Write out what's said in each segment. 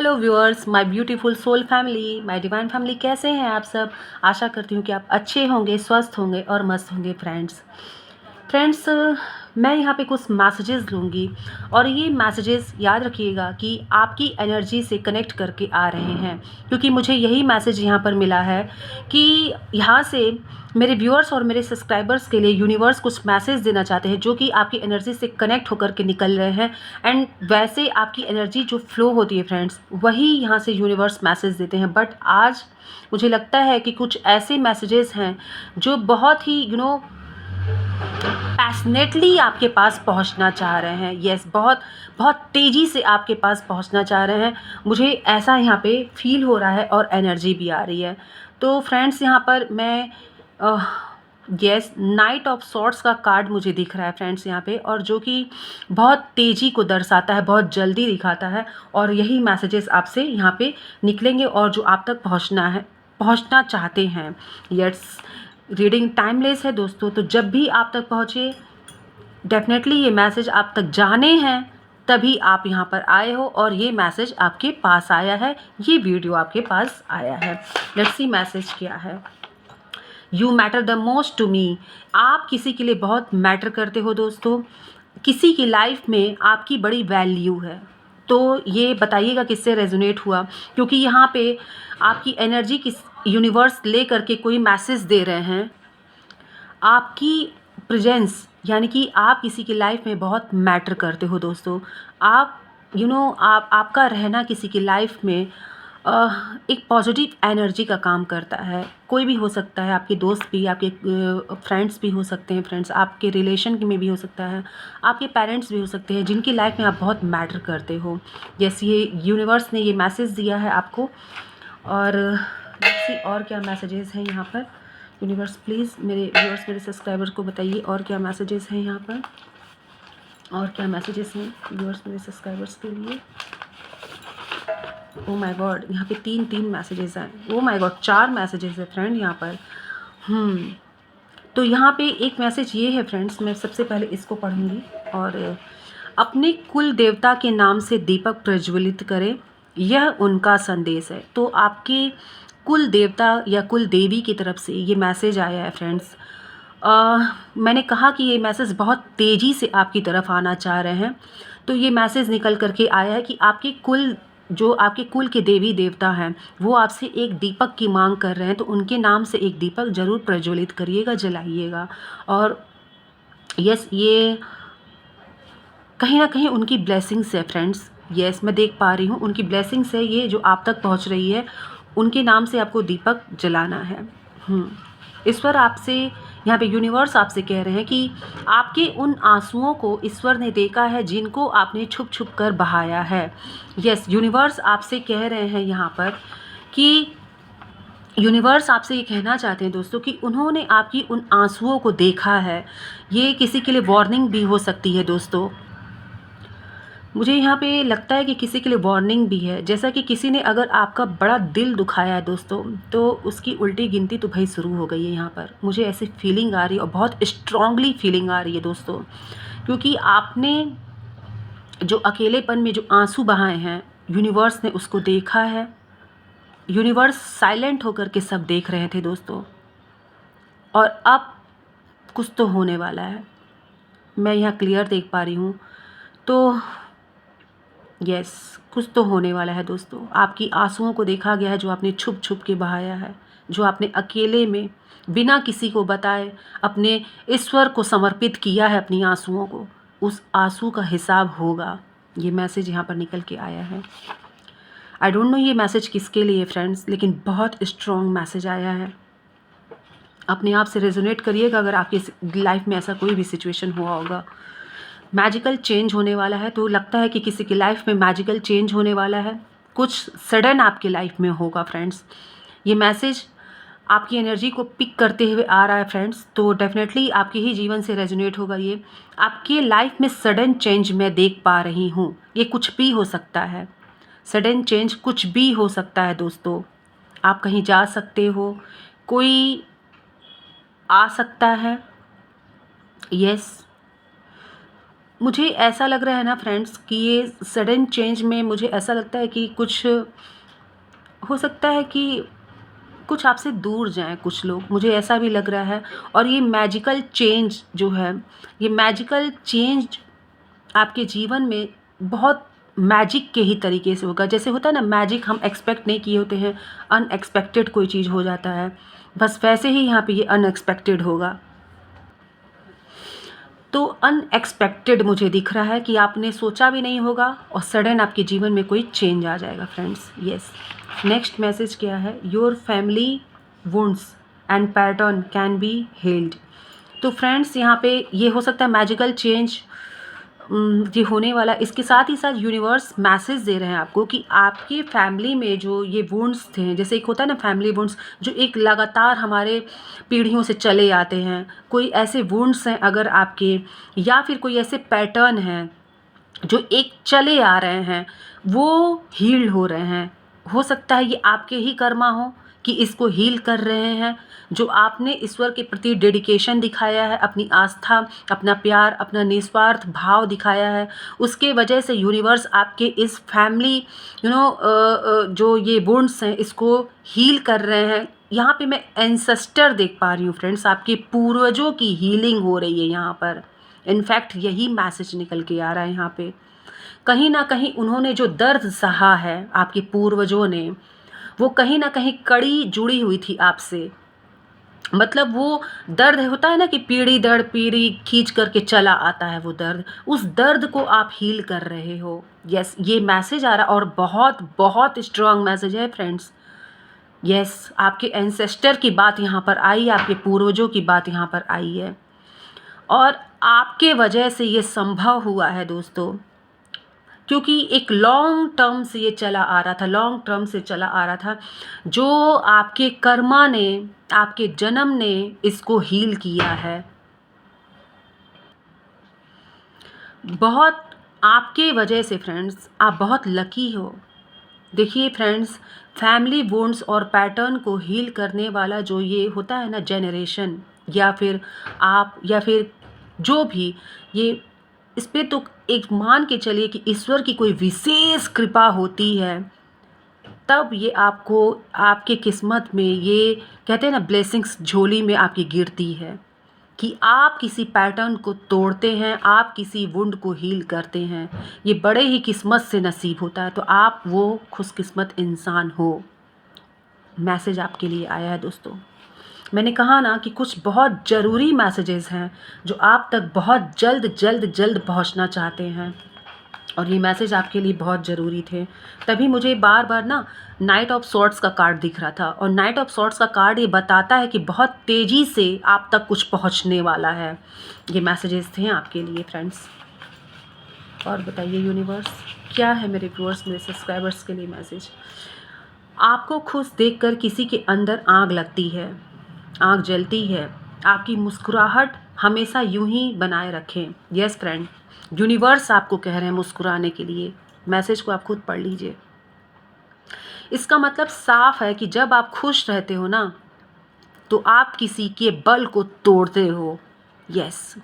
Hello viewers, my beautiful soul family, my divine family, कैसे हैं आप सब। आशा करती हूँ कि आप अच्छे होंगे, स्वस्थ होंगे और मस्त होंगे। फ्रेंड्स, मैं यहाँ पे कुछ मैसेजेस लूँगी और ये मैसेजेस याद रखिएगा कि आपकी एनर्जी से कनेक्ट करके आ रहे हैं, क्योंकि मुझे यही मैसेज यहाँ पर मिला है कि यहाँ से मेरे व्यूअर्स और मेरे सब्सक्राइबर्स के लिए यूनिवर्स कुछ मैसेज देना चाहते हैं जो कि आपकी एनर्जी से कनेक्ट होकर के निकल रहे हैं। एंड वैसे आपकी एनर्जी जो फ्लो होती है फ्रेंड्स, वही यहाँ से यूनिवर्स मैसेज देते हैं। बट आज मुझे लगता है कि कुछ ऐसे मैसेजेस हैं जो बहुत ही पैशनेटली आपके पास पहुंचना चाह रहे हैं। यस, बहुत बहुत तेज़ी से आपके पास पहुंचना चाह रहे हैं। मुझे ऐसा यहाँ पे फील हो रहा है और एनर्जी भी आ रही है। तो फ्रेंड्स, यहाँ पर मैं यस, नाइट ऑफ सॉर्ड्स का कार्ड मुझे दिख रहा है फ्रेंड्स यहाँ पे, और जो कि बहुत तेज़ी को दर्शाता है, बहुत जल्दी दिखाता है। और यही मैसेजेस आपसे यहाँ पे निकलेंगे और जो आप तक पहुँचना चाहते हैं। यस, रीडिंग टाइमलेस है दोस्तों, तो जब भी आप तक पहुँचे, डेफिनेटली ये मैसेज आप तक जाने हैं, तभी आप यहाँ पर आए हो और ये मैसेज आपके पास आया है, ये वीडियो आपके पास आया है। लेट्स सी मैसेज क्या है। You matter the most to me. आप किसी के लिए बहुत मैटर करते हो दोस्तों, किसी की लाइफ में आपकी बड़ी वैल्यू है। तो ये बताइएगा किससे रेजोनेट हुआ, क्योंकि यहाँ पे आपकी एनर्जी किस यूनिवर्स ले करके कोई मैसेज दे रहे हैं। आपकी प्रेजेंस, यानी कि आप किसी की लाइफ में बहुत मैटर करते हो दोस्तों। आप आपका रहना किसी की लाइफ में एक पॉजिटिव एनर्जी का काम करता है। कोई भी हो सकता है, आपके दोस्त भी, आपके फ्रेंड्स भी हो सकते हैं, फ्रेंड्स आपके रिलेशन में भी हो सकता है, आपके पेरेंट्स भी हो सकते हैं जिनकी लाइफ में आप बहुत मैटर करते हो। जैसे ये यूनिवर्स ने ये मैसेज दिया है आपको। और और क्या मैसेजेस हैं यहाँ पर। यूनिवर्स प्लीज़ मेरे व्यूअर्स, मेरे सब्सक्राइबर को बताइए और क्या मैसेजेस हैं यहाँ पर, और क्या मैसेजेस हैं व्यूअर्स, मेरे सब्सक्राइबर्स के लिए। ओ माय गॉड, यहाँ पे तीन मैसेजेस हैं। ओ माय गॉड, 4 मैसेजेस है फ्रेंड यहाँ पर। तो यहाँ पे एक मैसेज ये है फ्रेंड्स, मैं सबसे पहले इसको पढ़ूंगी। और अपने कुल देवता के नाम से दीपक प्रज्वलित करें, यह उनका संदेश है। तो आपके कुल देवता या कुल देवी की तरफ से ये मैसेज आया है फ्रेंड्स। मैंने कहा कि ये मैसेज बहुत तेज़ी से आपकी तरफ आना चाह रहे हैं। तो ये मैसेज निकल करके आया है कि आपके कुल के देवी देवता हैं, वो आपसे एक दीपक की मांग कर रहे हैं। तो उनके नाम से एक दीपक ज़रूर प्रज्वलित करिएगा, जलाइएगा। और यस, ये कहीं ना कहीं उनकी ब्लेसिंग्स है फ्रेंड्स। यस, मैं देख पा रही हूँ उनकी ब्लेसिंग्स है ये जो आप तक पहुँच रही है। उनके नाम से आपको दीपक जलाना है। ईश्वर आपसे, यहाँ पे यूनिवर्स आपसे कह रहे हैं कि आपके उन आंसुओं को ईश्वर ने देखा है जिनको आपने छुप छुप कर बहाया है। यस, यूनिवर्स आपसे कह रहे हैं यहाँ पर कि यूनिवर्स आपसे ये कहना चाहते हैं दोस्तों कि उन्होंने आपकी उन आंसुओं को देखा है। ये किसी के लिए वार्निंग भी हो सकती है दोस्तों। मुझे यहाँ पे लगता है कि किसी के लिए वार्निंग भी है, जैसा कि किसी ने अगर आपका बड़ा दिल दुखाया है दोस्तों, तो उसकी उल्टी गिनती तो भाई शुरू हो गई है यहाँ पर। मुझे ऐसी फीलिंग आ रही है और बहुत स्ट्रांगली फीलिंग आ रही है दोस्तों, क्योंकि आपने जो अकेलेपन में जो आंसू बहाए हैं, यूनिवर्स ने उसको देखा है। यूनिवर्स साइलेंट होकर के सब देख रहे थे दोस्तों, और अब कुछ तो होने वाला है। मैं यहाँ क्लियर देख पा रही हूँ। तो यस, कुछ तो होने वाला है दोस्तों। आपकी आंसुओं को देखा गया है जो आपने छुप छुप के बहाया है, जो आपने अकेले में बिना किसी को बताए अपने ईश्वर को समर्पित किया है अपनी आंसुओं को। उस आंसू का हिसाब होगा। ये मैसेज यहाँ पर निकल के आया है। आई डोंट नो ये मैसेज किसके लिए फ्रेंड्स, लेकिन बहुत स्ट्रॉन्ग मैसेज आया है। अपने आप से रेजोनेट करिएगा अगर आपकी लाइफ में ऐसा कोई भी सिचुएशन हुआ होगा। मैजिकल चेंज होने वाला है, तो लगता है कि किसी की लाइफ में मैजिकल चेंज होने वाला है। कुछ सडन आपकी लाइफ में होगा फ्रेंड्स। ये मैसेज आपकी एनर्जी को पिक करते हुए आ रहा है फ्रेंड्स, तो डेफिनेटली आपके ही जीवन से रेजोनेट होगा। ये आपके लाइफ में सडन चेंज मैं देख पा रही हूँ। ये कुछ भी हो सकता है, सडन चेंज कुछ भी हो सकता है दोस्तों। आप कहीं जा सकते हो, कोई आ सकता है। यस, मुझे ऐसा लग रहा है ना फ्रेंड्स कि ये सडन चेंज में मुझे ऐसा लगता है कि कुछ हो सकता है कि कुछ आपसे दूर जाएं कुछ लोग, मुझे ऐसा भी लग रहा है। और ये मैजिकल चेंज जो है, ये मैजिकल चेंज आपके जीवन में बहुत मैजिक के ही तरीके से होगा। जैसे होता है ना मैजिक, हम एक्सपेक्ट नहीं किए होते हैं, अनएक्सपेक्टेड कोई चीज़ हो जाता है, बस वैसे ही यहाँ पे ये अनएक्सपेक्टेड होगा। तो अनएक्सपेक्टेड मुझे दिख रहा है कि आपने सोचा भी नहीं होगा और सडन आपके जीवन में कोई चेंज आ जाएगा फ्रेंड्स। यस, नेक्स्ट मैसेज क्या है? Your family wounds and pattern can be healed. तो फ्रेंड्स यहाँ पे ये हो सकता है मैजिकल चेंज ये होने वाला। इसके साथ ही साथ यूनिवर्स मैसेज दे रहे हैं आपको कि आपकी फैमिली में जो ये वुंड्स थे, जैसे एक होता है ना फैमिली वुंड्स जो एक लगातार हमारे पीढ़ियों से चले आते हैं, कोई ऐसे वुंड्स हैं अगर आपके, या फिर कोई ऐसे पैटर्न हैं जो एक चले आ रहे हैं, वो हील हो रहे हैं। हो सकता है ये आपके ही कर्मा हो कि इसको हील कर रहे हैं। जो आपने ईश्वर के प्रति डेडिकेशन दिखाया है, अपनी आस्था, अपना प्यार, अपना निस्वार्थ भाव दिखाया है, उसके वजह से यूनिवर्स आपके इस फैमिली जो ये वुंड्स हैं इसको हील कर रहे हैं। यहाँ पे मैं एंसेस्टर देख पा रही हूँ फ्रेंड्स, आपके पूर्वजों की हीलिंग हो रही है यहाँ पर। इनफैक्ट यही मैसेज निकल के आ रहा है यहाँ पे। कहीं ना कहीं उन्होंने जो दर्द सहा है आपके पूर्वजों ने, वो कहीं ना कहीं कड़ी जुड़ी हुई थी आपसे। मतलब वो दर्द होता है ना कि पीढ़ी खींच करके चला आता है वो दर्द, उस दर्द को आप हील कर रहे हो। यस, ये मैसेज आ रहा है और बहुत बहुत स्ट्रांग मैसेज है फ्रेंड्स। यस, आपके एंसेस्टर की बात यहाँ पर आई, आपके पूर्वजों की बात यहाँ पर आई है और आपके वजह से ये संभव हुआ है दोस्तों, क्योंकि एक लॉन्ग टर्म से ये चला आ रहा था, लॉन्ग टर्म से चला आ रहा था। जो आपके कर्मा ने, आपके जन्म ने इसको हील किया है। बहुत आपके वजह से फ्रेंड्स, आप बहुत लकी हो। देखिए फ्रेंड्स, फैमिली वुंड्स और पैटर्न को हील करने वाला जो ये होता है ना जेनरेशन, या फिर आप, या फिर जो भी ये, इस पे तो एक मान के चलिए कि ईश्वर की कोई विशेष कृपा होती है, तब ये आपको आपके किस्मत में, ये कहते हैं ना ब्लेसिंग्स झोली में आपकी गिरती है कि आप किसी पैटर्न को तोड़ते हैं, आप किसी वुंड को हील करते हैं। ये बड़े ही किस्मत से नसीब होता है, तो आप वो खुशकिस्मत इंसान हो। मैसेज आपके लिए आया है दोस्तों। मैंने कहा ना कि कुछ बहुत ज़रूरी मैसेजेस हैं जो आप तक बहुत जल्द जल्द जल्द पहुंचना चाहते हैं, और ये मैसेज आपके लिए बहुत ज़रूरी थे। तभी मुझे बार बार ना नाइट ऑफ सॉर्ट्स का कार्ड दिख रहा था, और नाइट ऑफ सॉर्ट्स का कार्ड ये बताता है कि बहुत तेज़ी से आप तक कुछ पहुंचने वाला है। ये मैसेजेस थे आपके लिए फ्रेंड्स। और बताइए यूनिवर्स क्या है मेरे व्यूअर्स, मेरे सब्सक्राइबर्स के लिए मैसेज। आपको खुश देखकर किसी के अंदर आग लगती है, आग जलती है। आपकी मुस्कुराहट हमेशा यूं ही बनाए रखें। यस फ्रेंड, यूनिवर्स आपको कह रहे हैं मुस्कुराने के लिए। मैसेज को आप खुद पढ़ लीजिए। इसका मतलब साफ है कि जब आप खुश रहते हो ना, तो आप किसी के बल को तोड़ते हो। यस,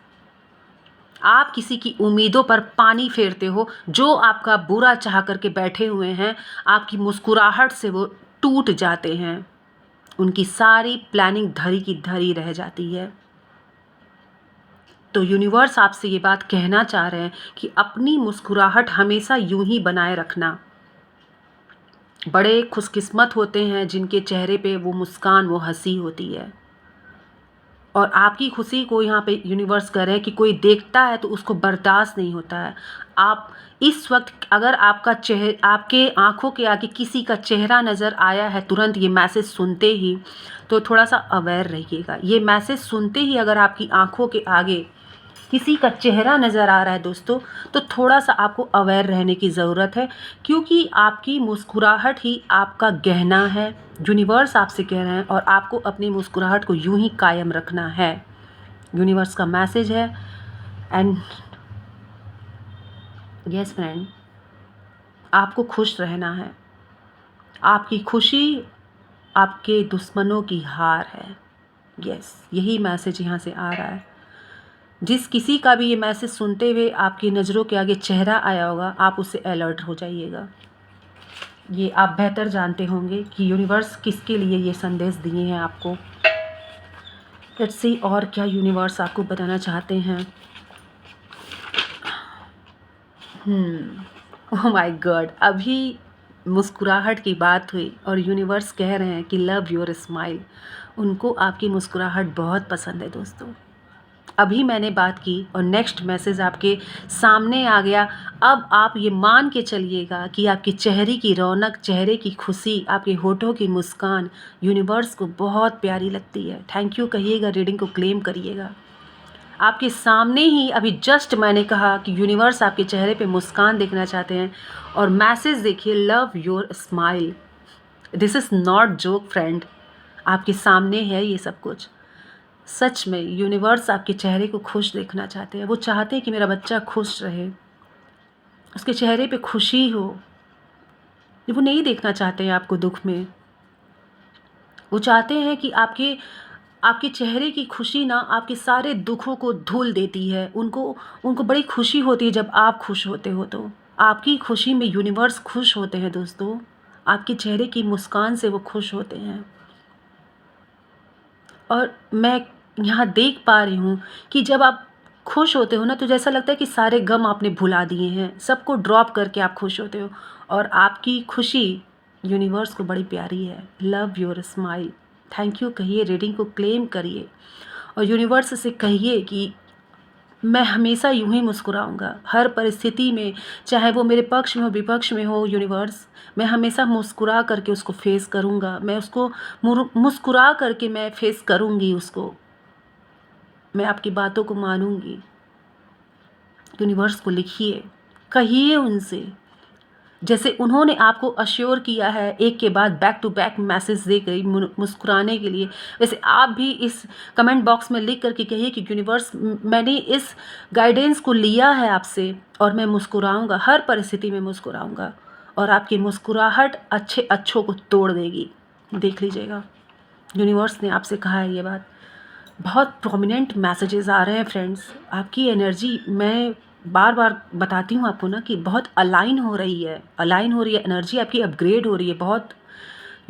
आप किसी की उम्मीदों पर पानी फेरते हो। जो आपका बुरा चाह करके बैठे हुए हैं, आपकी मुस्कुराहट से वो टूट जाते हैं। उनकी सारी प्लानिंग धरी की धरी रह जाती है। तो यूनिवर्स आपसे ये बात कहना चाह रहे हैं कि अपनी मुस्कुराहट हमेशा यूं ही बनाए रखना। बड़े खुशकिस्मत होते हैं जिनके चेहरे पे वो मुस्कान, वो हंसी होती है। और आपकी खुशी को यहाँ पे यूनिवर्स कह रहे हैं कि कोई देखता है तो उसको बर्दाश्त नहीं होता है। आप इस वक्त अगर आपके आंखों के आगे किसी का चेहरा नज़र आया है, तुरंत ये मैसेज सुनते ही, तो थोड़ा सा अवेयर रहिएगा। ये मैसेज सुनते ही अगर आपकी आंखों के आगे किसी का चेहरा नज़र आ रहा है दोस्तों, तो थोड़ा सा आपको अवेयर रहने की ज़रूरत है, क्योंकि आपकी मुस्कुराहट ही आपका गहना है। यूनिवर्स आपसे कह रहे हैं और आपको अपनी मुस्कुराहट को यूं ही कायम रखना है। यूनिवर्स का मैसेज है। एंड यस फ्रेंड, आपको खुश रहना है। आपकी खुशी आपके दुश्मनों की हार है। यस, यही मैसेज यहाँ से आ रहा है। जिस किसी का भी ये मैसेज सुनते हुए आपकी नज़रों के आगे चेहरा आया होगा, आप उससे अलर्ट हो जाइएगा। ये आप बेहतर जानते होंगे कि यूनिवर्स किसके लिए ये संदेश दिए हैं आपको। लेट्स सी और क्या यूनिवर्स आपको बताना चाहते हैं। ओह माय गॉड, अभी मुस्कुराहट की बात हुई और यूनिवर्स कह रहे हैं कि लव योर स्माइल। उनको आपकी मुस्कुराहट बहुत पसंद है दोस्तों। अभी मैंने बात की और नेक्स्ट मैसेज आपके सामने आ गया। अब आप ये मान के चलिएगा कि आपके चेहरे की रौनक, चेहरे की खुशी, आपके होठों की मुस्कान यूनिवर्स को बहुत प्यारी लगती है। थैंक यू कहिएगा, रीडिंग को क्लेम करिएगा। आपके सामने ही अभी जस्ट मैंने कहा कि यूनिवर्स आपके चेहरे पे मुस्कान देखना चाहते हैं और मैसेज देखिए, love your smile. This is not joke friend, आपके सामने है ये सब कुछ। सच में यूनिवर्स आपके चेहरे को खुश देखना चाहते हैं। वो चाहते हैं कि मेरा बच्चा खुश रहे, उसके चेहरे पे खुशी हो। वो नहीं देखना चाहते हैं आपको दुख में। वो चाहते हैं कि आपके आपके चेहरे की खुशी ना आपके सारे दुखों को धुल देती है। उनको उनको बड़ी खुशी होती है जब आप खुश होते हो। तो आपकी खुशी में यूनिवर्स खुश होते हैं दोस्तों। आपके चेहरे की मुस्कान से वो खुश होते हैं। और मैं यहाँ देख पा रही हूँ कि जब आप खुश होते हो ना, तो जैसा लगता है कि सारे गम आपने भुला दिए हैं, सबको ड्रॉप करके आप खुश होते हो। और आपकी खुशी यूनिवर्स को बड़ी प्यारी है। Love your smile. Thank you कहिए, रीडिंग को क्लेम करिए और यूनिवर्स से कहिए कि मैं हमेशा यूं ही मुस्कुराऊंगा हर परिस्थिति में, चाहे वो मेरे पक्ष में हो विपक्ष में हो। यूनिवर्स, मैं हमेशा मुस्कुरा करके उसको फेस करूंगा। मैं उसको मुस्कुरा करके मैं फेस करूंगी उसको। मैं आपकी बातों को मानूंगी। यूनिवर्स को लिखिए, कहिए उनसे, जैसे उन्होंने आपको अश्योर किया है एक के बाद बैक टू बैक मैसेज दे गई मुस्कुराने के लिए, वैसे आप भी इस कमेंट बॉक्स में लिख करके कहिए कि यूनिवर्स, मैंने इस गाइडेंस को लिया है आपसे और मैं मुस्कुराऊंगा, हर परिस्थिति में मुस्कुराऊंगा। और आपकी मुस्कुराहट अच्छों को तोड़ देगी। देख लीजिएगा, यूनिवर्स ने आपसे कहा है ये बात। बहुत प्रोमिनेंट मैसेजेस आ रहे हैं फ्रेंड्स। आपकी एनर्जी, मैं बार बार बताती हूँ आपको ना कि बहुत अलाइन हो रही है, एनर्जी आपकी अपग्रेड हो रही है बहुत।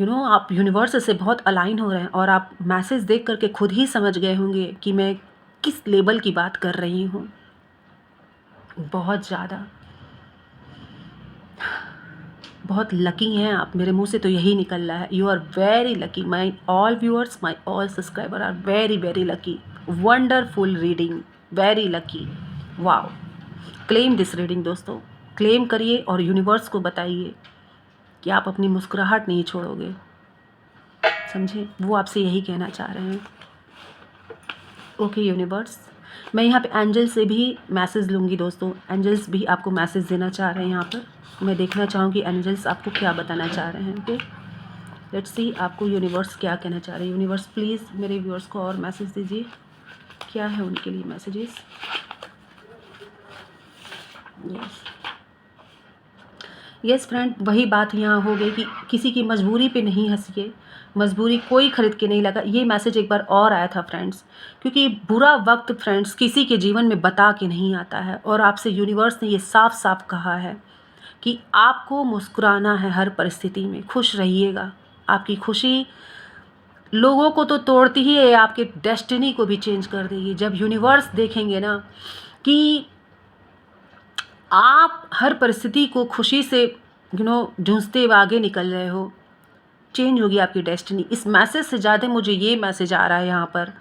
आप यूनिवर्स से बहुत अलाइन हो रहे हैं और आप मैसेज देख करके खुद ही समझ गए होंगे कि मैं किस लेवल की बात कर रही हूँ। बहुत ज़्यादा, बहुत लकी हैं आप। मेरे मुंह से तो यही निकल रहा है, you are very lucky. My all viewers, my all subscriber are very very lucky. Wonderful reading, very lucky, wow. Claim this reading दोस्तों, क्लेम करिए और यूनिवर्स को बताइए कि आप अपनी मुस्कुराहट नहीं छोड़ोगे। समझे, वो आपसे यही कहना चाह रहे हैं। ओके यूनिवर्स, मैं यहाँ पे एंजल से भी मैसेज लूँगी दोस्तों। एंजल्स भी आपको मैसेज देना चाह रहे हैं। यहाँ पर मैं देखना चाहूँगी एंजल्स आपको क्या बताना चाह रहे हैं। ओके, लेट्स सी आपको यूनिवर्स क्या कहना चाह रहे हैं। यूनिवर्स प्लीज़ मेरे व्यूअर्स को और मैसेज दीजिए, क्या है उनके लिए मैसेजेस। यस फ्रेंड, वही बात यहाँ हो गई कि किसी की मजबूरी पे नहीं हंसिए। मजबूरी कोई खरीद के नहीं लगा। ये मैसेज एक बार और आया था फ्रेंड्स, क्योंकि बुरा वक्त फ्रेंड्स किसी के जीवन में बता के नहीं आता है। और आपसे यूनिवर्स ने ये साफ साफ कहा है कि आपको मुस्कुराना है हर परिस्थिति में, खुश रहिएगा। आपकी खुशी लोगों को तो तोड़ती ही है, आपके डेस्टिनी को भी चेंज कर देगी। जब यूनिवर्स देखेंगे ना कि आप हर परिस्थिति को खुशी से जूझते हुए आगे निकल रहे हो, चेंज होगी आपकी डेस्टिनी। इस मैसेज से ज़्यादा मुझे ये मैसेज आ रहा है यहाँ पर,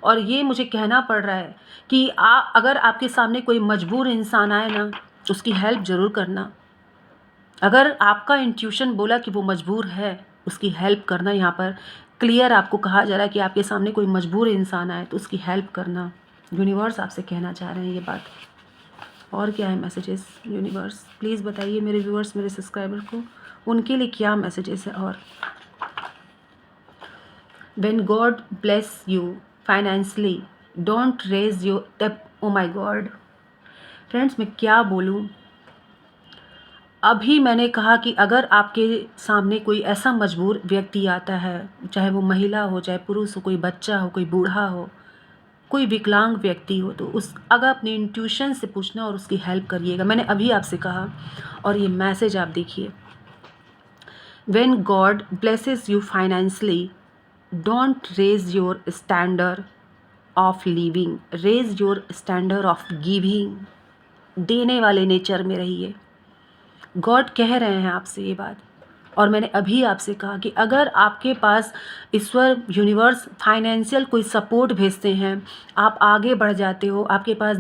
और ये मुझे कहना पड़ रहा है कि अगर आपके सामने कोई मजबूर इंसान आए ना, उसकी हेल्प ज़रूर करना। अगर आपका इंट्यूशन बोला कि वो मजबूर है, उसकी हेल्प करना। यहाँ पर क्लियर आपको कहा जा रहा है कि आपके सामने कोई मजबूर इंसान आए तो उसकी हेल्प करना। यूनिवर्स आपसे कहना चाह रहे हैं ये बात। और क्या है मैसेजेस यूनिवर्स, प्लीज़ बताइए मेरे व्यूअर्स, मेरे सब्सक्राइबर को, उनके लिए क्या मैसेजेस है। और when God bless you financially don't raise your डेब्ट। ओ माय गॉड फ्रेंड्स, मैं क्या बोलूँ। अभी मैंने कहा कि अगर आपके सामने कोई ऐसा मजबूर व्यक्ति आता है, चाहे वो महिला हो, चाहे पुरुष हो, कोई बच्चा हो, कोई बूढ़ा हो, कोई विकलांग व्यक्ति हो तो उस अगर अपने इंट्यूशन से पूछना और उसकी हेल्प करिएगा। मैंने अभी आपसे कहा, और ये मैसेज आप देखिए, when God blesses you financially, don't raise your standard of living, raise your standard of giving. देने वाले नेचर में रहिए। गॉड कह रहे हैं आपसे ये बात। और मैंने अभी आपसे कहा कि अगर आपके पास ईश्वर, यूनिवर्स फाइनेंशियल कोई सपोर्ट भेजते हैं, आप आगे बढ़ जाते हो, आपके पास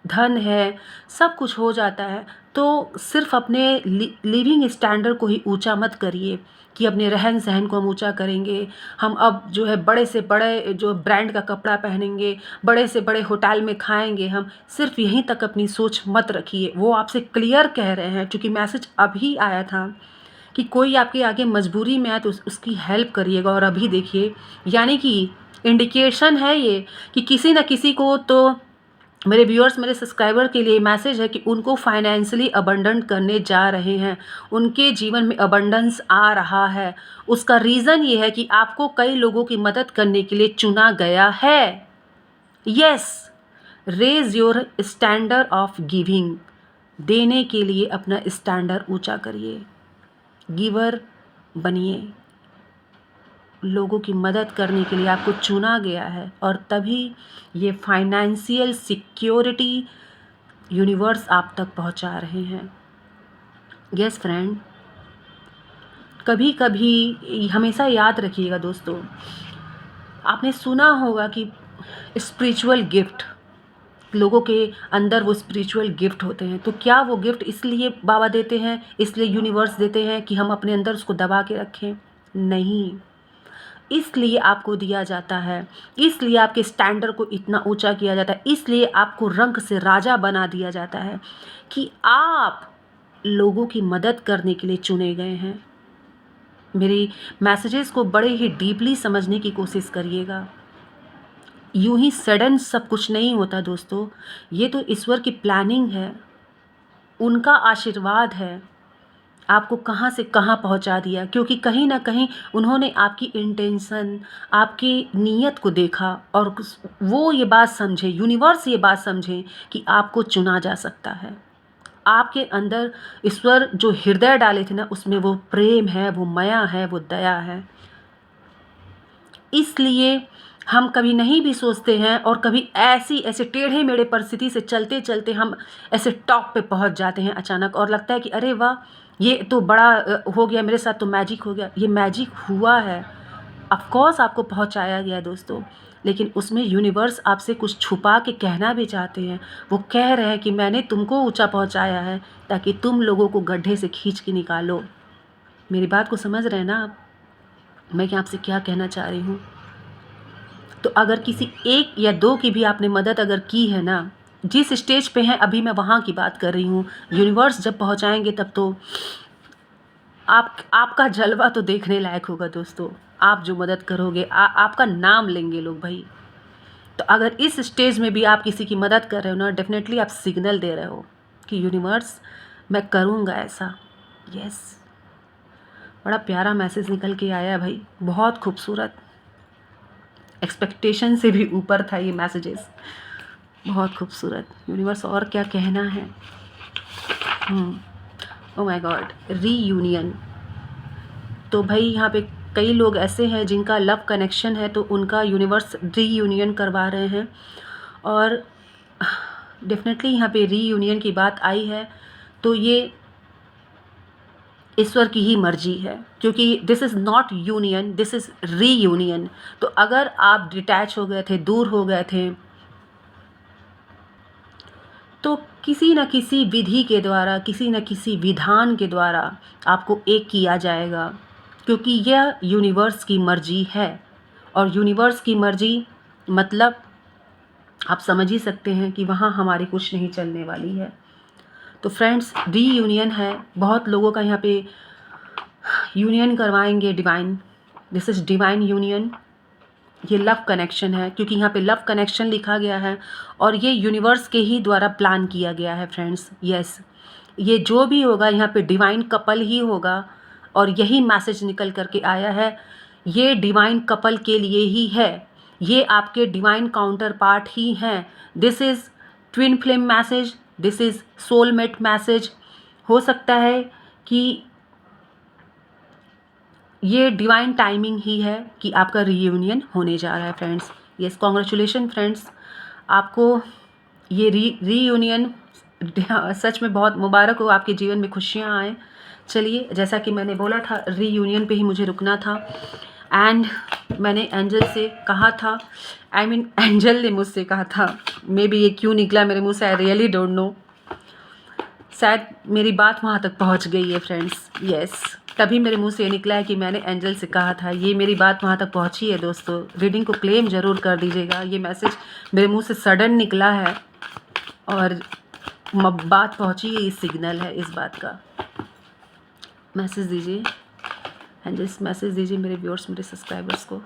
धन है, सब कुछ हो जाता है, तो सिर्फ अपने लिविंग स्टैंडर्ड को ही ऊंचा मत करिए कि अपने रहन सहन को हम ऊंचा करेंगे, हम अब जो है बड़े से बड़े जो ब्रांड का कपड़ा पहनेंगे, बड़े से बड़े होटल में खाएंगे। हम सिर्फ यहीं तक अपनी सोच मत रखिए। वो आपसे क्लियर कह रहे हैं, क्योंकि मैसेज अभी आया था कि कोई आपके आगे मजबूरी में आए तो उसकी हेल्प करिएगा। और अभी देखिए, यानी कि इंडिकेशन है ये कि किसी न किसी को, तो मेरे व्यूअर्स, मेरे सब्सक्राइबर के लिए मैसेज है कि उनको फाइनेंशियली अबंडेंट करने जा रहे हैं, उनके जीवन में अबंडेंस आ रहा है। उसका रीज़न ये है कि आपको कई लोगों की मदद करने के लिए चुना गया है। Yes, raise your standard of giving. देने के लिए अपना स्टैंडर्ड ऊंचा करिए, गिवर बनिए। लोगों की मदद करने के लिए आपको चुना गया है, और तभी ये फाइनेंशियल सिक्योरिटी यूनिवर्स आप तक पहुंचा रहे हैं। यस फ्रेंड, कभी कभी हमेशा याद रखिएगा दोस्तों, आपने सुना होगा कि स्पिरिचुअल गिफ्ट, लोगों के अंदर वो स्पिरिचुअल गिफ्ट होते हैं। तो क्या वो गिफ्ट इसलिए बाबा देते हैं, इसलिए यूनिवर्स देते हैं कि हम अपने अंदर उसको दबा के रखें? नहीं, इसलिए आपको दिया जाता है, इसलिए आपके स्टैंडर्ड को इतना ऊंचा किया जाता है, इसलिए आपको रंक से राजा बना दिया जाता है कि आप लोगों की मदद करने के लिए चुने गए हैं। मेरी मैसेजेस को बड़े ही डीपली समझने की कोशिश करिएगा। यूं ही सडन सब कुछ नहीं होता दोस्तों, ये तो ईश्वर की प्लानिंग है, उनका आशीर्वाद है। आपको कहाँ से कहाँ पहुँचा दिया, क्योंकि कहीं ना कहीं उन्होंने आपकी इंटेंशन, आपकी नीयत को देखा, और वो ये बात समझे, यूनिवर्स ये बात समझे कि आपको चुना जा सकता है। आपके अंदर ईश्वर जो हृदय डाले थे ना, उसमें वो प्रेम है, वो माया है, वो दया है। इसलिए हम कभी नहीं भी सोचते हैं, और कभी ऐसे टेढ़े मेढ़े परिस्थिति से चलते चलते हम ऐसे टॉप पे पहुंच जाते हैं अचानक, और लगता है कि अरे वाह, ये तो बड़ा हो गया मेरे साथ, तो मैजिक हो गया। ये मैजिक हुआ है, ऑफ कोर्स आपको पहुंचाया गया है दोस्तों, लेकिन उसमें यूनिवर्स आपसे कुछ छुपा के कहना भी चाहते हैं। वो कह रहे हैं कि मैंने तुमको ऊंचा पहुंचाया है ताकि तुम लोगों को गड्ढे से खींच के निकालो। मेरी बात को समझ रहे हैं ना आप, मैं क्या आपसे क्या कहना चाह रही हूँ? तो अगर किसी एक या दो की भी आपने मदद अगर की है ना, जिस स्टेज पे हैं अभी मैं वहाँ की बात कर रही हूँ, यूनिवर्स जब पहुँचाएंगे तब तो आपका जलवा तो देखने लायक होगा दोस्तों। आप जो मदद करोगे, आपका नाम लेंगे लोग भाई। तो अगर इस स्टेज में भी आप किसी की मदद कर रहे हो ना, डेफिनेटली आप सिग्नल दे रहे हो कि यूनिवर्स मैं करूँगा ऐसा। यस, बड़ा प्यारा मैसेज निकल के आया भाई, बहुत खूबसूरत, एक्सपेक्टेशन से भी ऊपर था ये मैसेजेस, बहुत खूबसूरत। यूनिवर्स और क्या कहना है? Oh my God, reunion. तो भाई यहाँ पे कई लोग ऐसे हैं जिनका लव कनेक्शन है, तो उनका यूनिवर्स रीयूनियन करवा रहे हैं। और डेफिनेटली यहाँ पे रीयूनियन की बात आई है तो ये ईश्वर की ही मर्जी है, क्योंकि this is not union, this is reunion. तो अगर आप डिटैच हो गए थे, दूर हो गए थे, तो किसी न किसी विधि के द्वारा, किसी न किसी विधान के द्वारा आपको एक किया जाएगा, क्योंकि यह यूनिवर्स की मर्जी है। और यूनिवर्स की मर्जी मतलब आप समझ ही सकते हैं कि वहाँ हमारी कुछ नहीं चलने वाली है। तो फ्रेंड्स, रीयूनियन है, बहुत लोगों का यहाँ पे यूनियन करवाएंगे divine. This is divine union. ये लव कनेक्शन है, क्योंकि यहाँ पे लव कनेक्शन लिखा गया है, और ये यूनिवर्स के ही द्वारा प्लान किया गया है फ्रेंड्स। यस, ये जो भी होगा यहाँ पे डिवाइन कपल ही होगा, और यही मैसेज निकल करके आया है, ये डिवाइन कपल के लिए ही है। ये आपके डिवाइन काउंटर पार्ट ही हैं। This is twin flame message, this is soulmate message. हो सकता है कि ये डिवाइन टाइमिंग ही है कि आपका रीयूनियन होने जा रहा है फ्रेंड्स। यस, कॉन्ग्रेचुलेशन फ्रेंड्स, आपको ये रीयूनियन सच में बहुत मुबारक हो, आपके जीवन में खुशियाँ आएँ। चलिए, जैसा कि मैंने बोला था रीयूनियन पे ही मुझे रुकना था एंड मैंने एंजल से कहा था, आई मीन एंजल ने मुझसे कहा था, मे बी ये क्यों निकला मेरे मुँह से, आई रियली डोंट नो। शायद मेरी बात वहाँ तक पहुँच गई है फ्रेंड्स। यस, तभी मेरे मुंह से ये निकला है कि मैंने एंजल से कहा था। ये मेरी बात वहाँ तक पहुँची है दोस्तों। रीडिंग को क्लेम ज़रूर कर दीजिएगा। ये मैसेज मेरे मुंह से सडन निकला है और बात पहुँची है, ये सिग्नल है इस बात का। मैसेज दीजिए एंजल्स, मैसेज दीजिए मेरे व्यूअर्स, मेरे सब्सक्राइबर्स को।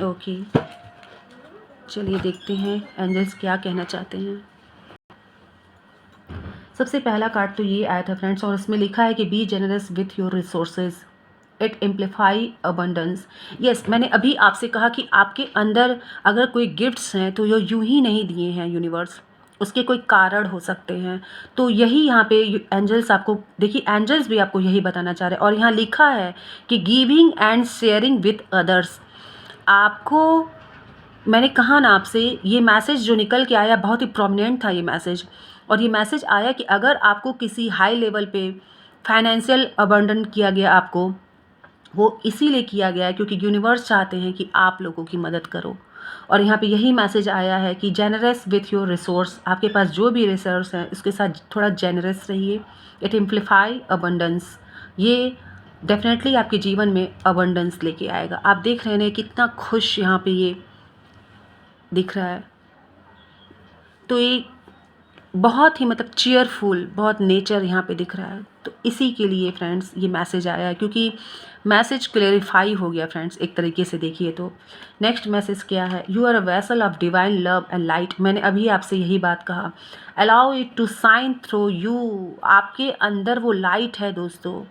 ओके, चलिए देखते हैं एंजल्स क्या कहना चाहते हैं। सबसे पहला कार्ड तो ये आया था फ्रेंड्स, और इसमें लिखा है कि be generous with your resources, it amplify abundance. Yes, मैंने अभी आपसे कहा कि आपके अंदर अगर कोई गिफ्ट्स हैं तो ये यूं ही नहीं दिए हैं यूनिवर्स, उसके कोई कारण हो सकते हैं। तो यही यहाँ पे एंजल्स आपको, देखिए एंजल्स भी आपको यही बताना चाह रहे हैं। और यहाँ लिखा है कि giving and sharing with others. आपको, मैंने कहा ना आपसे, ये मैसेज जो निकल के आया बहुत ही प्रोमिनेंट था ये मैसेज। और ये मैसेज आया कि अगर आपको किसी हाई लेवल पे फाइनेंशियल अबंडन किया गया, आपको वो इसीलिए किया गया है क्योंकि यूनिवर्स चाहते हैं कि आप लोगों की मदद करो। और यहाँ पे यही मैसेज आया है कि जेनरस विथ योर रिसोर्स, आपके पास जो भी रिसोर्स हैं उसके साथ थोड़ा जेनरस रहिए। इट एम्प्लीफाई अबंडेंस, ये डेफिनेटली आपके जीवन में अबंडेंस लेके आएगा। आप देख रहे हैं कितना खुश यहाँ पे ये दिख रहा है। तो ये बहुत ही मतलब चीयरफुल, बहुत नेचर यहाँ पे दिख रहा है। तो इसी के लिए फ्रेंड्स ये मैसेज आया है, क्योंकि मैसेज क्लेरिफाई हो गया फ्रेंड्स एक तरीके से देखिए तो। नेक्स्ट मैसेज क्या है, you are a vessel of divine love and light. मैंने अभी आपसे यही बात कहा, allow it to shine through you. आपके अंदर वो लाइट है दोस्तों,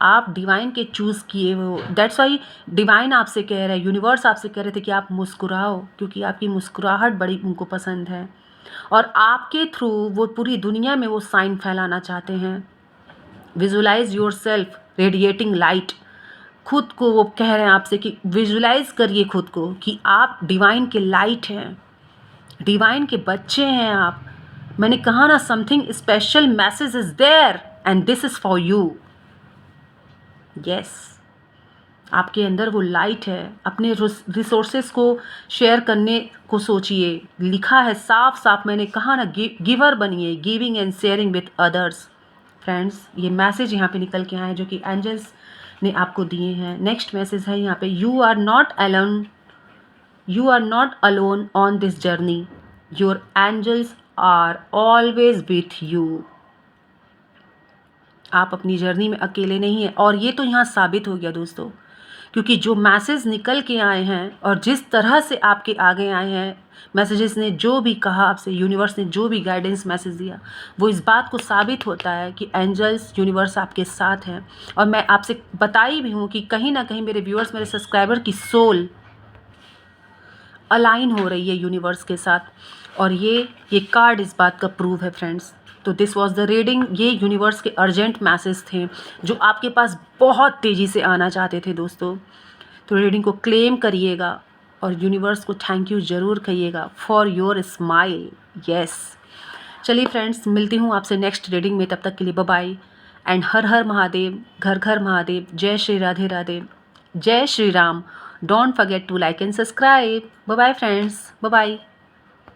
आप डिवाइन के चूज़ किए हो। दैट्स वाई डिवाइन आपसे कह रहे हैं, यूनिवर्स आपसे कह रहे थे कि आप मुस्कुराओ, क्योंकि आपकी मुस्कुराहट बड़ी उनको पसंद है और आपके थ्रू वो पूरी दुनिया में वो साइन फैलाना चाहते हैं। Visualise yourself radiating light. खुद को वो कह रहे हैं आपसे कि विजुलाइज करिए खुद को कि आप डिवाइन के लाइट हैं, डिवाइन के बच्चे हैं आप। मैंने कहा ना, something special message is there and this is for you. Yes, आपके अंदर वो लाइट है। अपने रिसोर्सेज को शेयर करने को सोचिए। लिखा है साफ साफ, मैंने कहा ना, गिवर बनिए, giving and sharing with others. Friends, ये मैसेज यहाँ पे निकल के आए हैं जो कि एंजल्स ने आपको दिए हैं। नेक्स्ट मैसेज है यहाँ पे, you are not alone, you are not alone on this journey, your angels are always with you. आप अपनी जर्नी में अकेले नहीं हैं। और ये तो यहाँ साबित हो गया दोस्तों, क्योंकि जो मैसेज निकल के आए हैं और जिस तरह से आपके आगे आए हैं मैसेजेस ने, जो भी कहा आपसे, यूनिवर्स ने जो भी गाइडेंस मैसेज दिया, वो इस बात को साबित होता है कि एंजल्स, यूनिवर्स आपके साथ हैं। और मैं आपसे बताई भी हूँ कि कहीं ना कहीं मेरे व्यूअर्स, मेरे सब्सक्राइबर की सोल अलाइन हो रही है यूनिवर्स के साथ। और ये कार्ड इस बात का प्रूव है फ्रेंड्स। तो दिस वाज द रीडिंग। ये यूनिवर्स के अर्जेंट मैसेज थे जो आपके पास बहुत तेज़ी से आना चाहते थे दोस्तों। तो रीडिंग को क्लेम करिएगा और यूनिवर्स को थैंक यू ज़रूर कहिएगा फॉर योर स्माइल। यस, चलिए फ्रेंड्स, मिलती हूँ आपसे नेक्स्ट रीडिंग में। तब तक के लिए बाय बाय एंड हर हर महादेव, घर घर महादेव। जय श्री राधे राधे, जय Shri Ram. Don't forget to like and subscribe. Bye bye friends, bye bye.